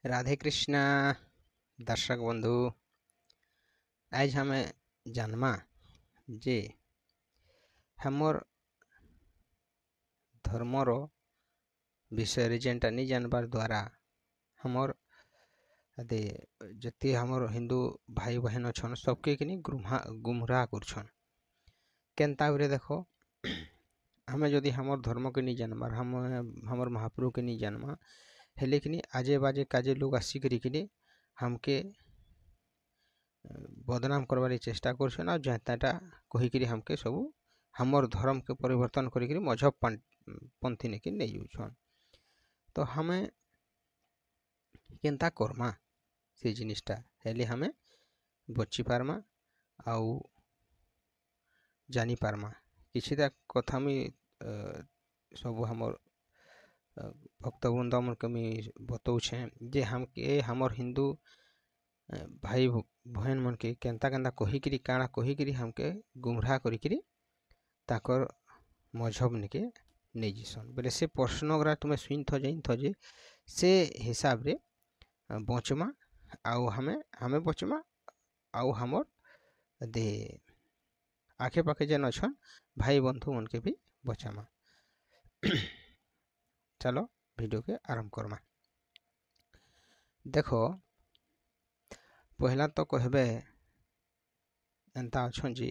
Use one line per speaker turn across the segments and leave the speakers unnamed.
राधे कृष्ण दर्शक बंधु। आज हमें जानमा जे हमर धर्मर विषय जेनटा नहीं जानबार द्वारा हमर अदे जति हमर हिंदू भाई बहन अच्छन सबके किनी गुमराह करछन। केनता उरे देखो हमें जदि हमर धर्म के नहीं जानबार हमर महाप्रभु के नहीं जानमा हेले किनी आजे बाजे काजे लोग आसी करी किनी हमके बदनाम करवार चेष्टा करछन आ जताटा कहीकि हमके सब हमर धर्म के परिवर्तन करी मजहब पंथी ने कि नहीं जाउछन। तो हमें केनता करमा से जिनिसटा हेले हमें बची पारमा आउ जानी पारमा किछिटा कथा सब हमर भक्तवृंद मन के बतौछे जे हमके हमर हिंदू भाई बहन मन के केनता केनता कहीकि काଣା कहीकि हमके गुमराह करी ताकर मजहब निके नहीं जीसन बोले से प्रश्न तुम्हें सुन थो जाइन थो जे से हिसाब रे बचमा आउ हमें बचमा आउ हमर दे आखे पाखे जेन अच्छन भाई बंधु मन के भी बचामा। चलो वीडियो के आरंभ करमा। देखो पहला तो कहबे एंता अच्छन जी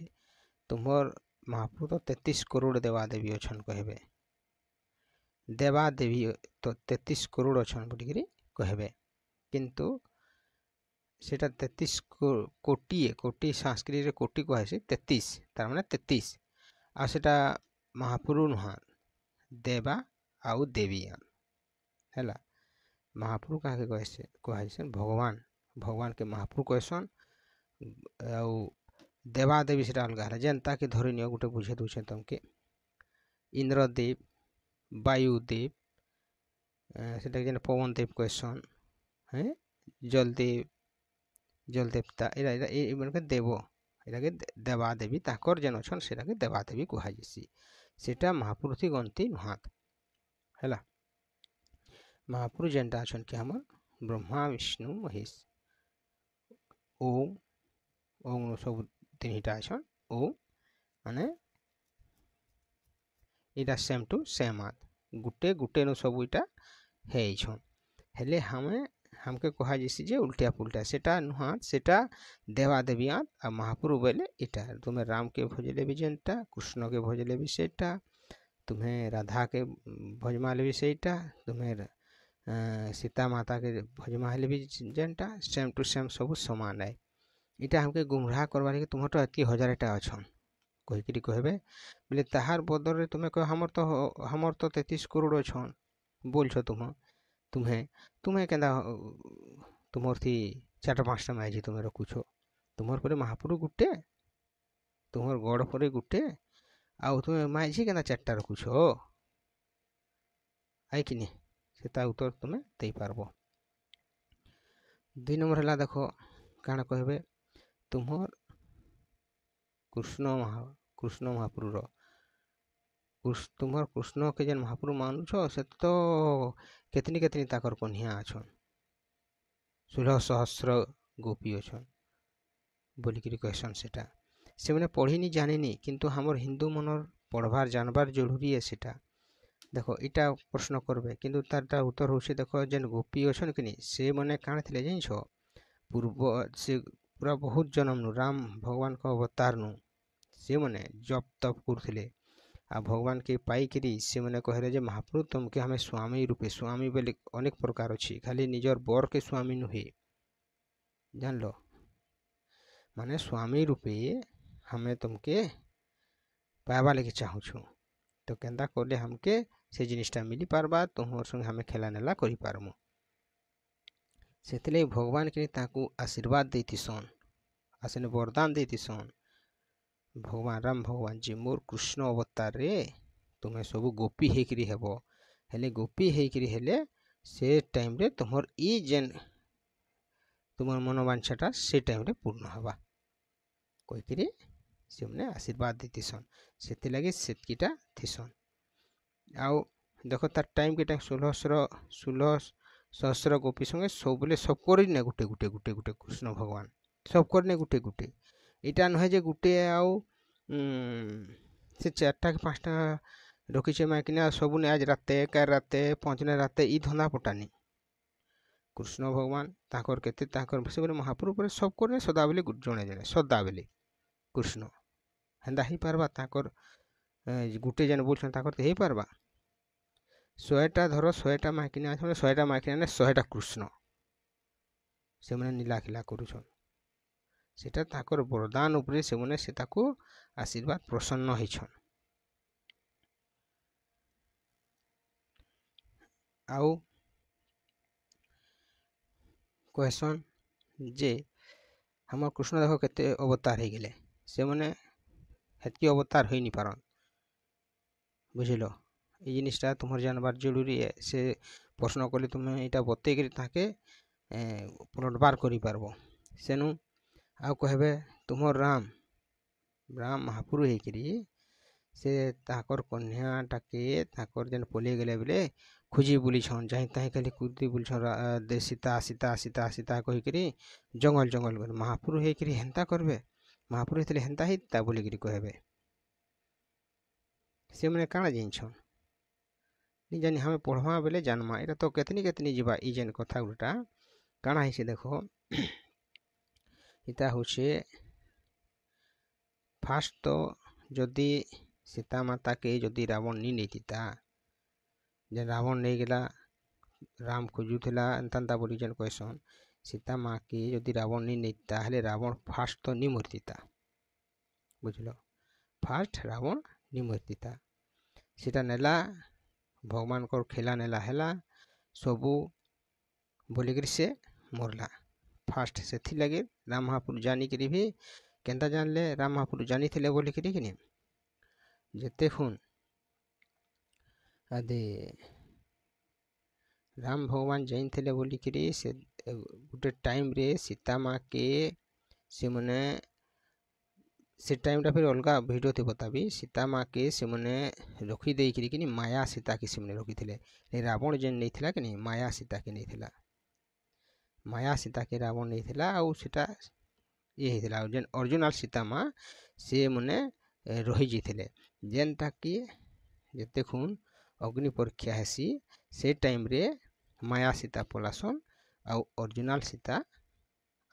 तुम्हार महाप्रभु तो 33 करोड़ देवादेवी अच्छन कहबे देवादेवी तो 33 करोड़ अच्छन बोलिकी कहबे किंतु सेटा 33 कोटी संस्कृत रे कोटी कहसी 33 तार माने 33 आ सेटा महाप्रभु नुहा देवा आउ देवीयान हैला। महाप्रभु काहे कहसे भगवान के महाप्रभु कहसन आउ देवादेवी सेटा अलगा है जेनता के धरि नियो गोटे बुझे दउछे तुमके इंद्रदेव वायुदेव सेटा जेन पवन देव कहसन है जल देवता मन के देव एटा के देवादेवी ताकर जेन अच्छन सेटा के देवादेवी कहा जैसी सेटा महापुरुष थी गंती नुहात हैला। महापुरुष जेनटा अच्छन कि हमर ब्रह्मा विष्णु महेश ओम ओम सब तीनटा अच्छन ओम माने इटा सेम टू सेम आत गुटे गुटे नो सब इटा है छन हेले हमके कहा जैसी जे उल्टा पुल्टा सेटा नुहा सेटा देवादेवी आत आ महाप्रभु बोले इटा तुम्हें राम के भजले भी जेनटा कृष्ण के भजले भी सेटा तुम्हें राधा के भजमा ले भी सेटा तुम्हें सीता माता के भजमा ले भी जेनटा सेम टू सेम सब समान है। इटा हमके गुमराह करवा के तुम तो अति हजारटा अच्छन कहीकि कहबे बोले ताहार बदल रे तुम्हें कह हमर तो 33 करोड़ अच्छन बोलछ तुम्हें केंदा तुमर थी 4-5टा माइजी तुम्हें रखुछ तुमर पर महाप्रभु गुटे तुमर गड़ पर गुटे आउ तुम्हें माइजी केंदा 4टा रखुछ आई कि सेता उत्तर तुम्हें दे पारबो। 2 नंबर है देखो काना कहबे तुमर कृष्ण महाप्रभु तुमर कृष्ण के जेन महाप्रभु मानुछ से तो केतनी ताकर कन्या अच्छन 16 सहस्र गोपी अच्छन बोलिकी कहसन सेटा से मैंने पढ़ी नहीं जाने नहीं किंतु हमर हिंदू मनर पढ़वार जानबार जरूरी है सेटा। देखो इटा प्रश्न करबे किंतु तारटा उत्तर होছে देखो जेन गोपी अच्छन कि से मने काण थिले जानिछ पूर्व से पूरा बहुत जन्म नु राम भगवान का अवतार नु से मने जप तप करथिले आ भगवान के पाई करी से मने कहले जे महाप्रभु तुमके हमें स्वामी रूपे स्वामी बोले अनेक प्रकार अच्छी खाली निजर बर के स्वामी नुहे जान लो माने स्वामी रूपे हमें तुमके पावा लेके चाहूछु तो केंदा करले हमके से जिनिसटा मिली पारबा तुमर संग हमें खेला नेला करि पारमु सेतले भगवान के ताकू आशीर्वाद देती सन आसेने वरदान देती सन भगवान राम भगवान जी मोर कृष्ण अवतार रे तुम्हें सब गोपी हेकरी हेबो हेले गोपी हेकरी हेले से टाइम रे तुमर ई जेन तुमर मनोवांछाटा से टाइम रे पूर्ण हवा कहीकि से मने आशीर्वाद देती सन से लगे सेतकीटा थीसन आउ देखो तार टाइम के टाइम 16 सहस्र गोपी संगे सब बोले सब कर ने गुटे गुटे गुटे गुटे कृष्ण भगवान सब कर ने गुटे गुटे इटा नुहे जे गुटे आउ से 4टा कि 5टा रखीचे माइकिना सबने आज राते कार राते पहुँचने राते ई धंदा पटानी कृष्ण भगवान ताकर केते ताकर से बोले महाप्रभु पर सब करने सदा बेले जड़े जड़े सदा बेले कृष्ण हेन्दा ही पारबा ताकर गुटे जन बोलछन ताकर ते ही पारबा 100टा धर 100टा माइकिना 100टा माइकिना 100टा कृष्ण से मैंने नीलाखिला करुछन सेटा ताकर वरदान उपरे से मैंने से ताको आशीर्वाद प्रसन्न होइछन आउ कहसन जे हमर कृष्ण देखो केते अवतार हो गले से मैंने हेतकी अवतार हो नहीं पारन बुझिल ये जिनिसटा तुम्हार जानबार जरूरी है से प्रश्न कले तुम्हें यहाँ बतई ताके पुनर्बार करें सेनु आउ कहबे तुमर राम राम महापुरु होकरी से ताकर कन्याटाके ताकर जेन पलि गले बेले खोजी बुलीछन जहीं तहीं खाली कूदी बुलछन दे सीता सीता सीता सीता कहीकरी जंगल जंगल कर महापुरु होकरी हेन्ता करबे महापुरु होते हेन्ता ही ता बोलिकी कहबे से मैंने काଣା जानछन नहीं जानी हमें पढ़वा बेले जानमा एटा तो केतनी केतनी जीवा ई जेन कथा गुटा काଣା है से देखो इता होचे फास्ट तो जदि सीता माता के जदि रावण नहीं नेता जे रावण नहीं गला राम खोजुला एंता बोली जेन कहसन सीता माँ के जदि रावण नहीं नेता हेले रावण फास्ट तो नहीं मरतीता बुझल फास्ट रावण नहीं मरतीता सीटा नेला भगवान को खेला नेला हेला सबू बोलिक से मरला फास्ट से लगे राम महापुर जानिक भी केन्ता जानले राम महापुर जानी थे बोलिक कि जेते खुन आदे राम भगवान जाइन थे बोलिक से गोटे टाइम रे सीता माँ के से मने से टाइमटा फिर अलग भिडियो थी बताबी सीता माँ के से मने रखी देकरी कि माया सीता के से रखी थे रावण जेन नहीं थिला कि माया सीता के नहीं थिला माया सीता के रावण नहीं थिला आउ सेटा ये हिला जेन ओरिजिनल सीता माँ से मने रही जीथिले जेनटा कि जेते खुन अग्नि परीक्षा हेसी से टाइम रे माया सीता पलासन आउ ओरिजिनल सीता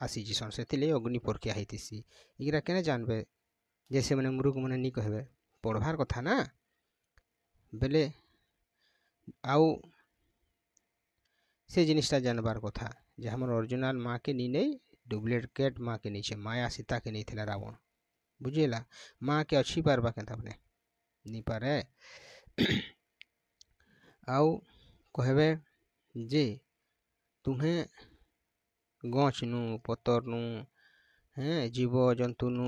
आसी जीसन से अग्नि परीक्षा होती इरा केने जानबे जैसे मैंने मुरुख मैंने नहीं कहबे पढ़वार कथा ना बेले आउ से जिनिसटा जानबार कथा जे हमर ओरिजिनल माँ के नहीं डुप्लीकेट माँ के नीचे माया सीता के नहीं थिला रावण बुझेला माँ के अच्छी पारबा के तबने नहीं पारे आउ कहबे जे तुम्हें गछ नु पतर नु हैं जीव जंतु नु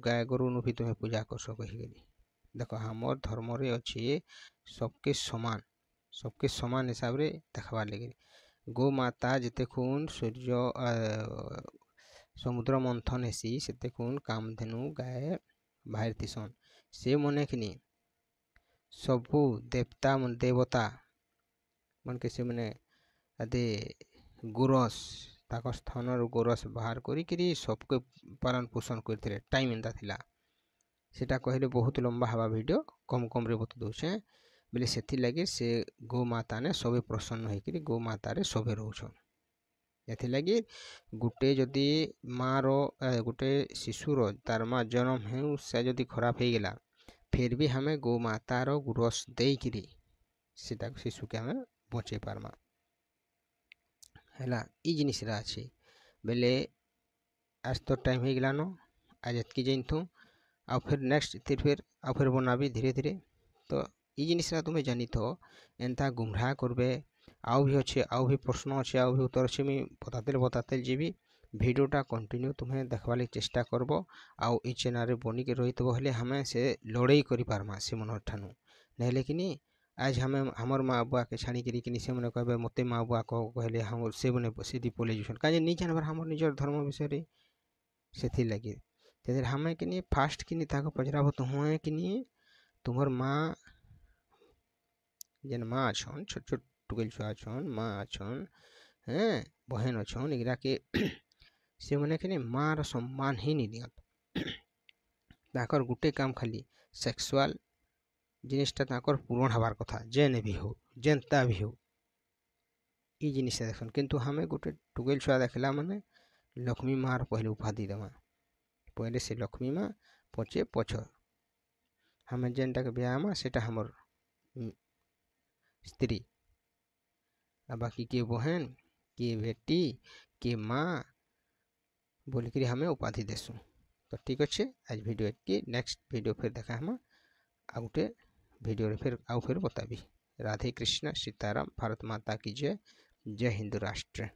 गाय गोरु नु भी तुम्हें पूजा कर सको देख हमर धर्म रे अच्छे सबके समान हिसाब रे देखबार लगे गो माता जिते खून सूर्य समुद्र मंथन हेसी से खून कामधेनु गाय बाहर तीसन से मने कि सबू देवता मन देवता मन के से मने अदे गोरस ताक स्थान गोरस बाहर करी सबके पालन पोषण करते टाइम एंता थिला सेटा कहले बहुत लंबा हवा वीडियो कम कम रे बता दूचे बोले से लगे से गो माता ने सबे प्रसन्न होकर गो माता रे सबे रोचन एथिलागि गुटे जदि माँ रो गुटे शिशुर तार माँ जन्म है से जदि खराब हो गला फिर भी हमें गो माता रो गुरस देकरी सीता शिशु के हमें बचे पारमा है ई जिनिसरा अच्छे बेले आज तो टाइम हो गलान आज एतकी जानथु आ फिर नेक्स्ट फिर आ फिर बनाबी धीरे धीरे तो ई जिनिसरा तुम्हें जानी तो एंता गुमराह करबे आउ भी अच्छे आउ भी प्रश्न अच्छे आउ भी उत्तर अच्छे मुझे बताते जीवी भिडियोटा कंटिन्यू तुम्हें देखवार चेष्टा करब आउ ई चैनल बनी के रही हेले हमें से लड़ाई करि पारमा से मन ठानु नहले कि आज हमें हमर माँ बुआ के छाड़ी कि से मैंने कहे मत माँ बुआ कहले हम से मैंने सीधी पलि जान कहीं नहीं जानवर हमर निजर धर्म विषय से लगे तेरे हमें कि फास्ट कि पचराब हुए कि तुम्हार माँ जेन माँ अच्छन छोट छोट टुकेल छुआ अछन माँ अछन हैं बहन अछन एगरा के से मैंने कि माँ सम्मान ही नहीं दियत ताकर गुटे काम खाली सेक्सुअल जिनिसटा ताकर पूरण हबार कथा जेने भी हो जेनता भी हो ई जिनिस देखन किंतु हमें गोटे टुकेल छुआ देखला माने लक्ष्मी मार पहले उपाधि देवा पहले से लक्ष्मी माँ पचे पछ हमें जेनटा के ब्याह सेटा हमर स्त्री आ बाकी के बहन के बेटी के माँ बोलिक हमें उपाधि देसु तो ठीक अच्छे आज वीडियो एतकी नेक्स्ट वीडियो फिर देखा हम आ गोटे वीडियो फिर आउ फिर बताबी। राधे कृष्ण सीताराम भारत माता की जय। जय हिंदू राष्ट्र।